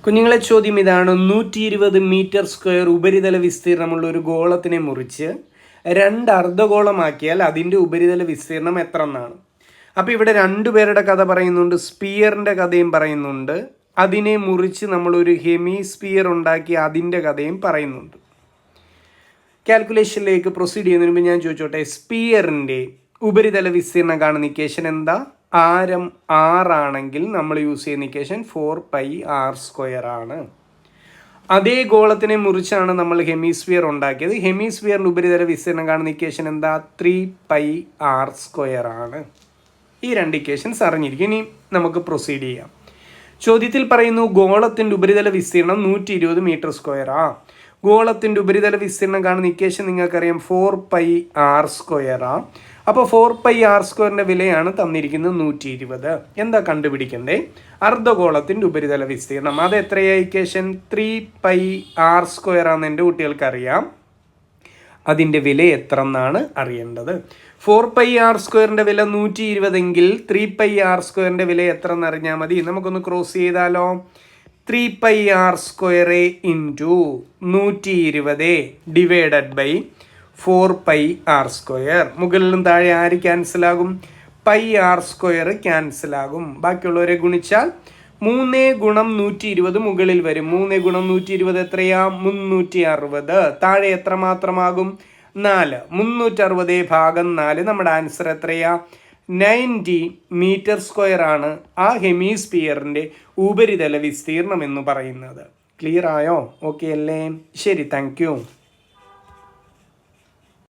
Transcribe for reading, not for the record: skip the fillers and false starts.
കുഞ്ഞുങ്ങളെ ചോദ്യം ഇതാണ്. 120 മീറ്റർ സ്ക്വയർ ഉപരിതല വിസ്തീർണമുള്ള ഒരു ഗോളത്തിനെ മുറിച്ച് 2 അർദ്ധഗോളമാക്കിയാൽ അതിൻ്റെ ഉപരിതല വിസ്തീർണം എത്ര എന്നാണ്. അപ്പോൾ ഇവിടെ രണ്ടുപേരുടെ കഥ പറയുന്നുണ്ട്, സ്പിയറിൻ്റെ കഥയും പറയുന്നുണ്ട്, അതിനെ മുറിച്ച് നമ്മളൊരു ഹെമിസ്പിയർ ഉണ്ടാക്കി അതിൻ്റെ കഥയും പറയുന്നുണ്ട്. കാൽക്കുലേഷനിലേക്ക് പ്രൊസീഡ് ചെയ്യുന്നതിന് മുമ്പ് ഞാൻ ചോദിച്ചോട്ടെ, സ്പിയറിൻ്റെ ഉപരിതല വിസ്തീർണം കാണുന്ന ഇക്വേഷൻ എന്താ? ആരം 6 ആണെങ്കിൽ നമ്മൾ യൂസ് ചെയ്യുന്ന ഇക്വേഷൻ 4πr² ആണ്. അതേ ഗോളത്തിനെ മുറിച്ചാണ് നമ്മൾ ഹെമിസ്ഫിയർ ഉണ്ടാക്കിയത്. ഹെമിസ്ഫിയറിൻ്റെ ഉപരിതല വിസ്തീർണം കാണുന്ന ഇക്വേഷൻ എന്താ? 3πr² ആണ്. ഈ 2 ഇക്വേഷൻസ് അറിഞ്ഞിരിക്കും. ഇനി നമുക്ക് പ്രൊസീഡ് ചെയ്യാം. ചോദ്യത്തിൽ പറയുന്നു ഗോളത്തിൻ്റെ ഉപരിതല വിസ്തീർണം 120 മീറ്റർ സ്ക്വയറാ. ഗോളത്തിൻ്റെ ഉപരിതല വിസ്തീർണം കാണുന്ന ഇക്വേഷൻ നിങ്ങൾക്കറിയാം 4πr². അപ്പോൾ 4πr² വിലയാണ് തന്നിരിക്കുന്നത് 120. എന്താ കണ്ടുപിടിക്കണ്ടേ? അർദ്ധഗോളത്തിൻ്റെ ഉപരിതല വിസ്തീർണം. അത് എത്രയായി ഇക്വേഷൻ? 3πr² ആണെന്ന് എൻ്റെ കുട്ടികൾക്കറിയാം. അതിൻ്റെ വില എത്ര എന്നാണ് അറിയേണ്ടത്. 4πr² വില 120 എങ്കിൽ 3πr² വില എത്ര എന്നറിഞ്ഞാൽ മതി. നമുക്കൊന്ന് ക്രോസ് ചെയ്താലോ. 3πr² into 120 divided by 4πr². മുകളിലും താഴെ ആര് ക്യാൻസലാകും? πr² ക്യാൻസലാകും. ബാക്കിയുള്ളവരെ ഗുണിച്ചാൽ 3 ഗുണം 120 മുകളിൽ വരും. 3 ഗുണം 120 എത്രയാ? 360. താഴെ എത്ര മാത്രമാകും? 4. 360 ഭാഗം 4. നമ്മുടെ ആൻസർ എത്രയാ? 90 മീറ്റർ സ്ക്വയർ ആണ് ആ ഹെമിസ്ഫിയറിൻ്റെ ഉപരിതല വിസ്തീർണം എന്ന് പറയുന്നത്. ക്ലിയർ ആയോ? ഓക്കെ അല്ലേ? ശരി, താങ്ക് യു.